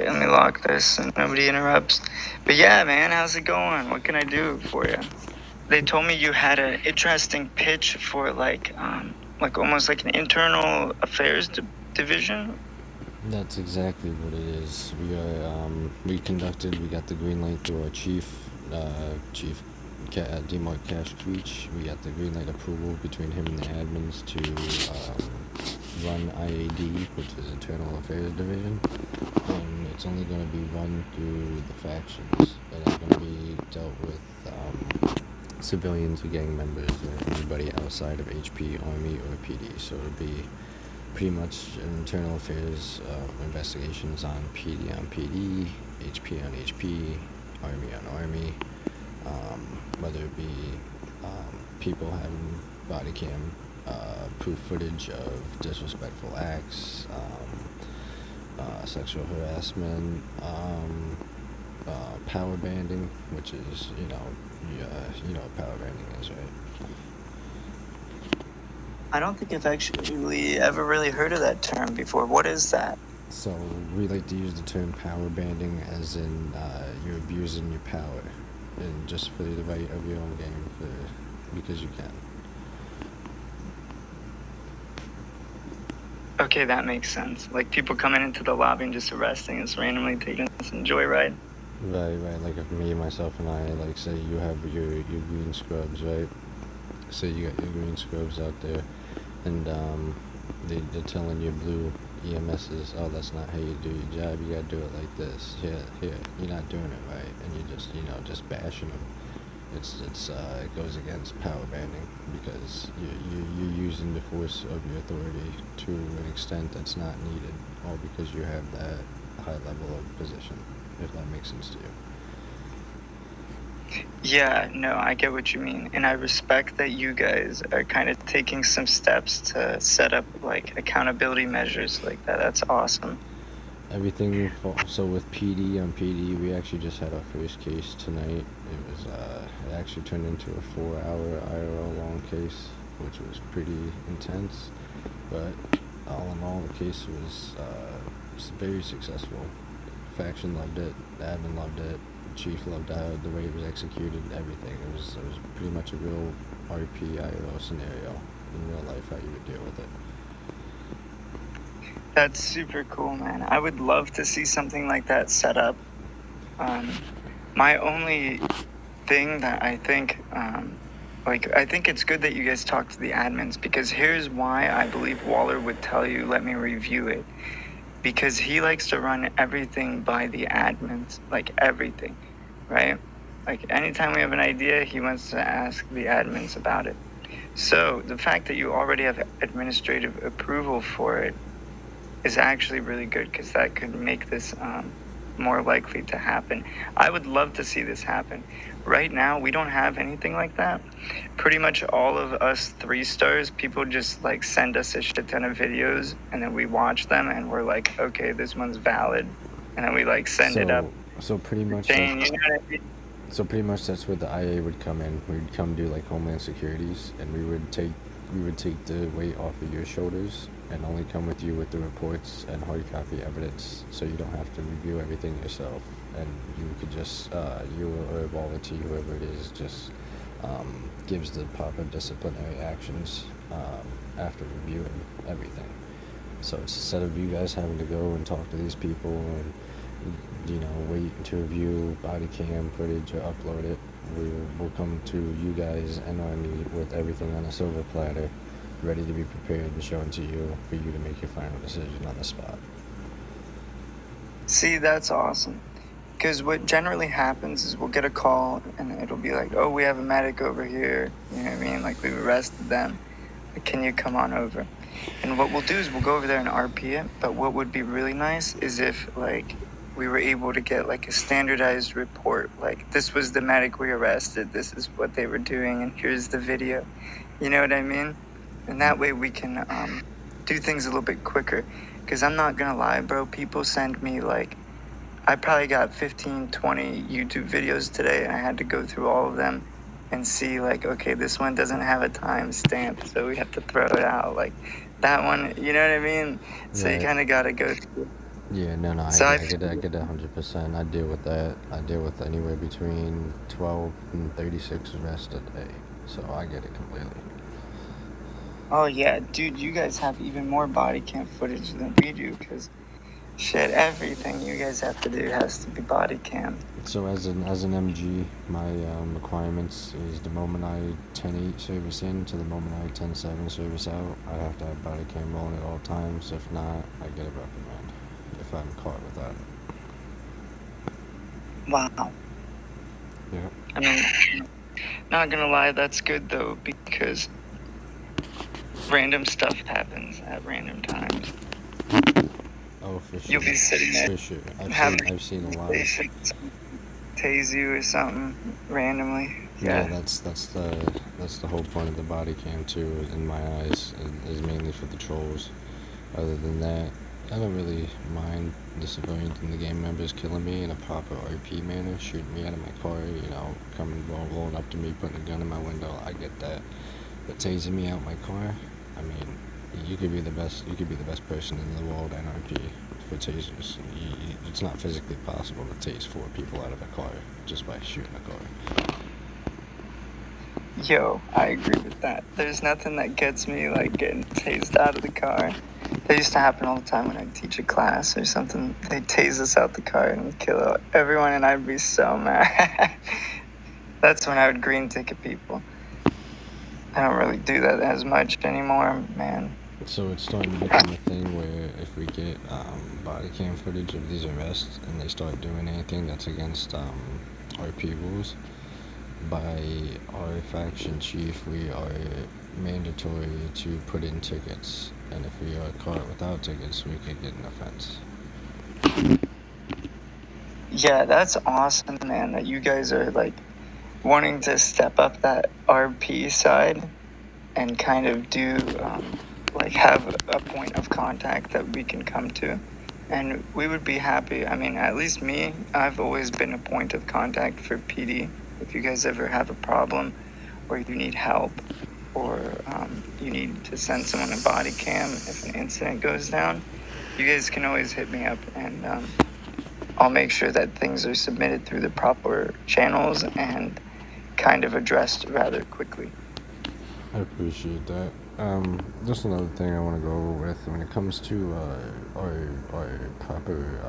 let me lock this so nobody interrupts. But yeah, man, how's it going? What can I do for you? They told me you had an interesting pitch for like almost like an internal affairs division. That's exactly what it is. We got the green light through our Chief DMARC Cash Creech. We got the green light approval between him and the admins to run IAD, which is Internal Affairs Division. And it's only going to be run through the factions. It ain't going to be dealt with civilians or gang members or anybody outside of HP, Army, or PD. So it'll be pretty much internal affairs investigations on PD on PD, HP on HP, Army on Army, whether it be people having body cam proof footage of disrespectful acts, sexual harassment, power banding, which is, you know what power banding is, right? I don't think I've actually ever really heard of that term before. What is that? So we like to use the term power banding as in you're abusing your power, and just for the right of your own game, because you can. Okay, that makes sense. Like people coming into the lobby and just arresting us randomly, taking some joyride. Right. Like if me, myself, and I, like, say you have your green scrubs, right? Say you got your green scrubs out there, and they're telling your blue EMSs, oh, that's not how you do your job. You gotta do it like this. Here, you're not doing it right, and you're just bashing them. It goes against power banding because you're using the force of your authority to an extent that's not needed, all because you have that high level of position. If that makes sense to you. Yeah, no, I get what you mean. And I respect that you guys are kind of taking some steps to set up like accountability measures like that. That's awesome. Everything, so with PD on PD, we actually just had our first case tonight. It actually turned into a 4-hour IRL long case, which was pretty intense. But all in all, the case was very successful. Faction loved it, the admin loved it, Chief loved the way it was executed, everything. It was pretty much a real RP IRL scenario in real life, how you would deal with it. That's super cool, man. I would love to see something like that set up. My only thing that I think, I think it's good that you guys talk to the admins, because here's why I believe Waller would tell you, let me review it. Because he likes to run everything by the admins, like everything, right? Like anytime we have an idea, he wants to ask the admins about it. So the fact that you already have administrative approval for it is actually really good, because that could make this more likely to happen. I would love to see this happen. Right now, we don't have anything like that. Pretty much all of us 3-stars, people just like send us a shit ton of videos, and then we watch them, and we're like, okay, this one's valid, and then we like send it up. So pretty much. Saying, you know what I mean? So pretty much that's where the IA would come in. We'd come do like Homeland Securities, and we would take the weight off of your shoulders and only come with you with the reports and hard copy evidence, so you don't have to review everything yourself, and you could just you or a volunteer, whoever it is, just gives the proper disciplinary actions after reviewing everything. So instead of you guys having to go and talk to these people and wait to review body cam footage or upload it, we'll come to you guys and Army with everything on a silver platter, ready to be prepared and shown to you for you to make your final decision on the spot. See, that's awesome. Because what generally happens is we'll get a call, and it'll be like, oh, we have a medic over here. You know what I mean? Like, we've arrested them. Like, can you come on over? And what we'll do is we'll go over there and RP it. But what would be really nice is if, like, we were able to get, like, a standardized report. Like, this was the medic we arrested. This is what they were doing, and here's the video. You know what I mean? And that way we can do things a little bit quicker. Because I'm not going to lie, bro. People send me, like, I probably got 15, 20 YouTube videos today, and I had to go through all of them and see, like, okay, this one doesn't have a time stamp, so we have to throw it out. Like, that one, you know what I mean? So Right. you kind of got to go through. Yeah, no, So I I get that 100%. I deal with that. I deal with anywhere between 12 and 36 arrests a day. So I get it completely. Oh yeah, dude, you guys have even more body cam footage than we do, because shit, everything you guys have to do has to be body cam. So as an MG, my requirements is the moment I 10-8 service in to the moment I 10-7 service out, I have to have body cam rolling at all times. If not, I get a reprimand if I'm caught with that. Wow. Yeah. I mean, not gonna lie, that's good though, because random stuff happens at random times. Oh, for sure. You'll be sitting there For sure. having I've seen a a lot of. conversation, tase you or something randomly. Yeah, Yeah. that's the whole point of the body cam too. In my eyes, is mainly for the trolls. Other than that, I don't really mind the civilians and the game members killing me in a proper RP manner, shooting me out of my car, coming rolling up to me, putting a gun in my window. I get that, but tasing me out my car, I mean, you could be the best. You could be the best person in the world NRP for tasers. It's not physically possible to tase 4 people out of a car just by shooting a car. Yo, I agree with that. There's nothing that gets me like getting tased out of the car. That used to happen all the time when I'd teach a class or something. They'd tase us out the car and kill everyone, and I'd be so mad. That's when I would green ticket people. I don't really do that as much anymore, man. So it's starting to become a thing where if we get body cam footage of these arrests and they start doing anything that's against RP rules, by our faction chief, we are mandatory to put in tickets. And if we are caught without tickets, we could get an offense. Yeah, that's awesome, man, that you guys are like wanting to step up that RP side and kind of do like have a point of contact that we can come to. And we would be happy. I mean, at least me, I've always been a point of contact for PD. If you guys ever have a problem or you need help or you need to send someone a body cam if an incident goes down, you guys can always hit me up, and I'll make sure that things are submitted through the proper channels and kind of addressed rather quickly. I appreciate that. Just another thing I want to go over with when it comes to our proper,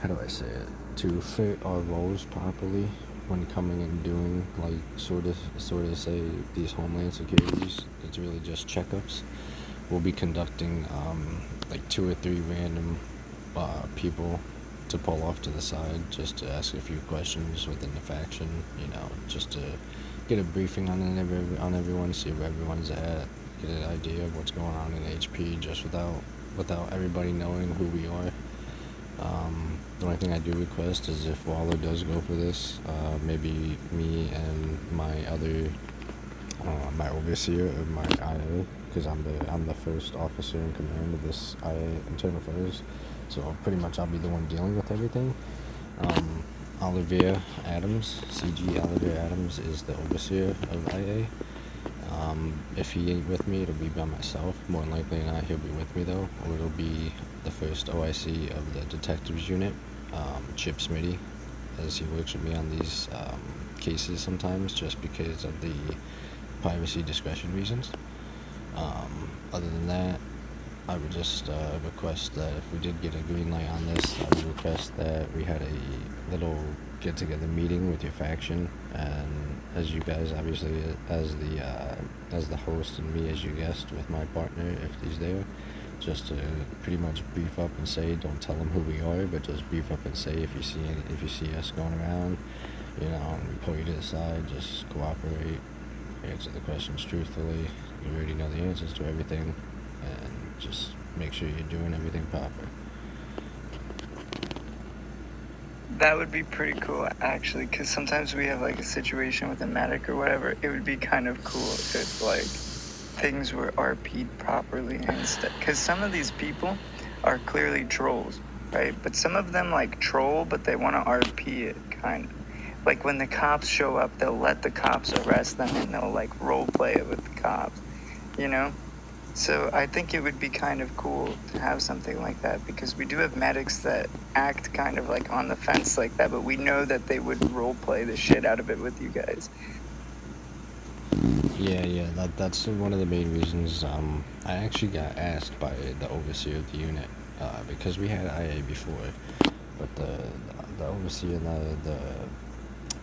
how do I say it, to fit our roles properly when coming and doing like sort of say these homeland securities. It's really just checkups. We'll be conducting like 2 or 3 random people to pull off to the side just to ask a few questions within the faction, just to get a briefing on everyone, see where everyone's at, get an idea of what's going on in HP, just without everybody knowing who we are. The only thing I do request is if Waller does go for this, maybe me and my other, my overseer of my IA, because I'm the first officer in command of this IA internal affairs, so pretty much I'll be the one dealing with everything. Olivier Adams, CG Olivier Adams, is the overseer of IA. If he ain't with me, it'll be by myself. More than likely not, he'll be with me though, or it'll be the first OIC of the detectives unit, Chip Smitty, as he works with me on these cases sometimes, just because of the privacy discretion reasons. Other than that, I would just request that if we did get a green light on this, I would request that we had a little get-together meeting with your faction, and as you guys, obviously, as the host and me as your guest with my partner, if he's there, just to pretty much brief up and say, don't tell him who we are, but just brief up and say if you see us going around, and we pull you to the side, just cooperate, answer the questions truthfully. You already know the answers to everything, and just make sure you're doing everything proper. That would be pretty cool, actually, because sometimes we have like a situation with a medic or whatever. It would be kind of cool if like things were RP'd properly instead. Because some of these people are clearly trolls, right? But some of them like troll, but they want to RP it, kind of. Like when the cops show up, they'll let the cops arrest them and they'll like role play it with the cops, you know? So I think it would be kind of cool to have something like that because we do have medics that act kind of like on the fence like that, but we know that they would role play the shit out of it with you guys. Yeah, that's one of the main reasons. I actually got asked by the overseer of the unit, because we had IA before, but the overseer and the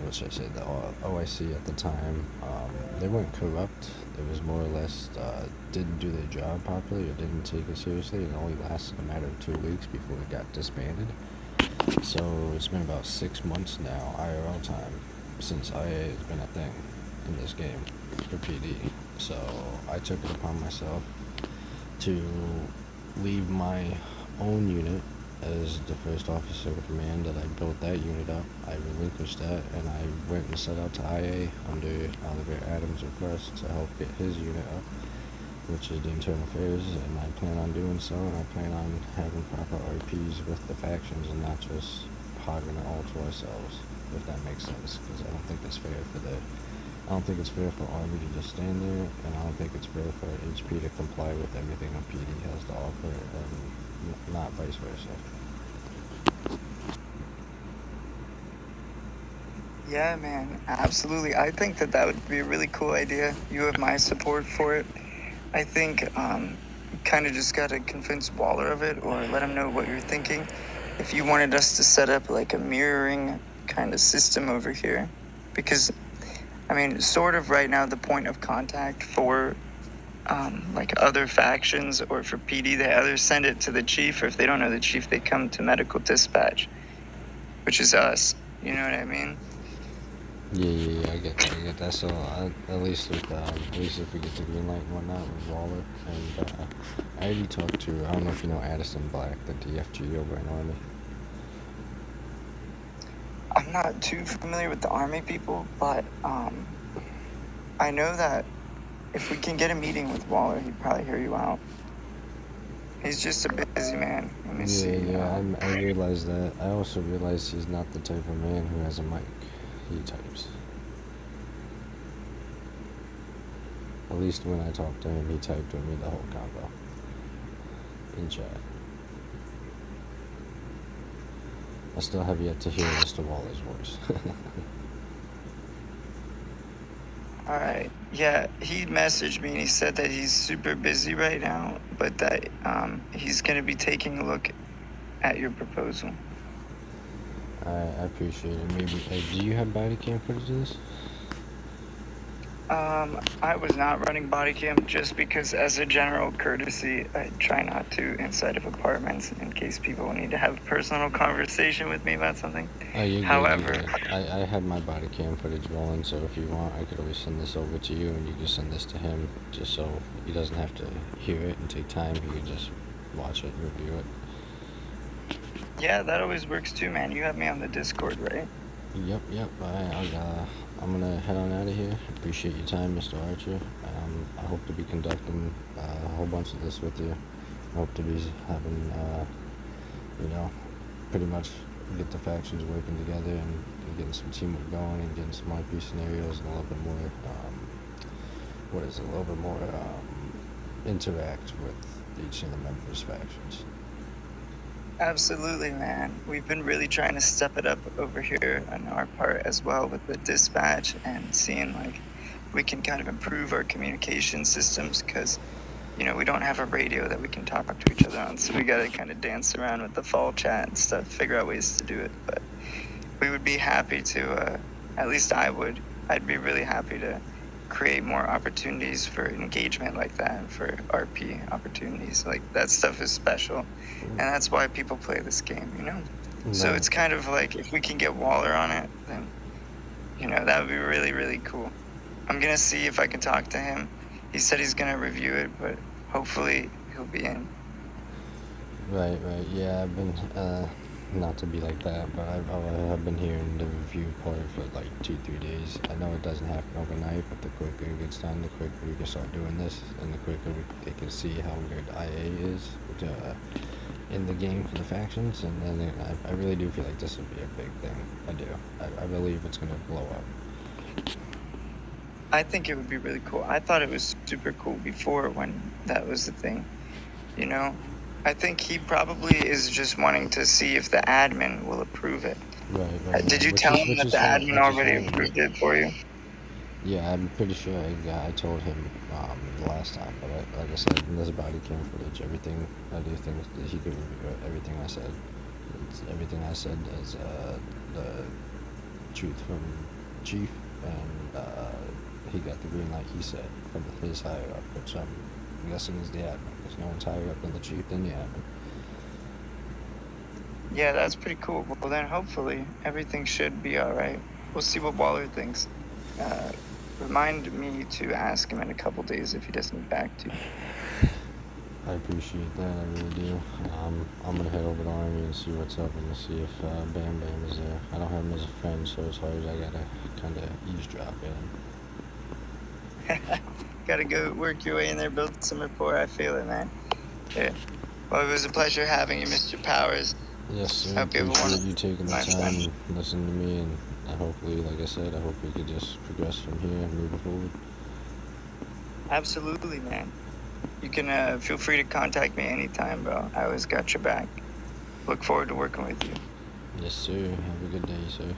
what should I say, the OIC at the time, they weren't corrupt. It was more or less didn't do their job properly or didn't take it seriously. It only lasted a matter of 2 weeks before it got disbanded. So it's been about 6 months now, IRL time, since IA has been a thing in this game for PD. So I took it upon myself to leave my own unit as the first officer of command that I built that unit up. I relinquished that and I went and set out to IA under Oliver Adams' request to help get his unit up, which is the internal affairs, and I plan on doing so, and I plan on having proper RPs with the factions and not just hogging it all to ourselves, if that makes sense, because I don't think it's fair for Army to just stand there, and I don't think it's fair for HP to comply with everything a PD has to offer, and not vice versa. Yeah, man, absolutely. I think that that would be a really cool idea. You have my support for it. I think kind of just got to convince Waller of it or let him know what you're thinking. If you wanted us to set up like a mirroring kind of system over here, because I mean, sort of right now, the point of contact for like other factions or for PD, they either send it to the chief, or if they don't know the chief, they come to medical dispatch, which is us. You know what I mean? Yeah, I get that. So at least if we get the green light and whatnot with Waller, and I already talked to, I don't know if you know Addison Black, the DFG over in Army. I'm not too familiar with the Army people, but I know that if we can get a meeting with Waller, he'd probably hear you out. He's just a busy man. Let me see. I realize that. I also realize he's not the type of man who has a mic. He types. At least when I talked to him, he typed with me the whole combo in chat. I still have yet to hear Mr. Waller's voice. All right. Yeah, he messaged me and he said that he's super busy right now, but that he's going to be taking a look at your proposal. I appreciate it. Maybe, do you have body cam footage of this? I was not running body cam just because, as a general courtesy, I try not to inside of apartments in case people need to have a personal conversation with me about something. Oh, you're good. However, I had my body cam footage rolling, so if you want, I could always send this over to you, and you can send this to him, just so he doesn't have to hear it and take time. He can just watch it and review it. Yeah, that always works too, man. You have me on the Discord, right? Yep. I'm gonna head on out of here. Appreciate your time, Mr. Archer. I hope to be conducting a whole bunch of this with you. I hope to be having, pretty much get the factions working together and getting some teamwork going and getting some RP scenarios and a little bit more, interact with each of the members' factions. Absolutely, man. We've been really trying to step it up over here on our part as well with the dispatch and seeing like we can kind of improve our communication systems because, we don't have a radio that we can talk to each other on. So we got to kind of dance around with the fall chat and stuff, figure out ways to do it. But we would be happy to, at least I would, I'd be really happy to create more opportunities for engagement like that, for RP opportunities. Like that stuff is special. And that's why people play this game, So it's kind of like if we can get Waller on it, then, that would be really, really cool. I'm going to see if I can talk to him. He said he's going to review it, but hopefully he'll be in. Right. Yeah, I've been, not to be like that, but I've been hearing the review part for like 2-3 days. I know it doesn't happen overnight, but the quicker it gets done, the quicker we can start doing this, and the quicker they can see how good IA is in the game for the factions, and then I really do feel like this would be a big thing. I do. I believe it's going to blow up. I think it would be really cool. I thought it was super cool before when that was the thing. You know, I think he probably is just wanting to see if the admin will approve it. Right. Did you tell him that the admin Which is already fine with me. approved it for you? Yeah, I'm pretty sure I told him the last time, but like I said, in this body cam footage, everything I do think that he could review it. Everything I said, everything I said is the truth from chief, and he got the green light. He said from his higher up, which I'm guessing is the admin, because no one's higher up than the chief than the admin. Yeah, that's pretty cool. Well, then hopefully everything should be all right. We'll see what Waller thinks. Remind me to ask him in a couple days if he doesn't get back to you. I appreciate that, I really do. I'm gonna head over to Army and see what's up and see if Bam Bam is there. I don't have him as a friend, so it's hard. I gotta kind of eavesdrop at him. Gotta go work your way in there, build some rapport. I feel it, man. Yeah. Well, it was a pleasure having you, Mr. Powers. Yes, sir. I hope you have a Appreciate wonderful you taking the my time friend. and listening to me, and hopefully, like I said, I hope we could just progress from here and move forward. Absolutely, man. You can feel free to contact me anytime, bro. I always got your back. Look forward to working with you. Yes, sir. Have a good day, sir.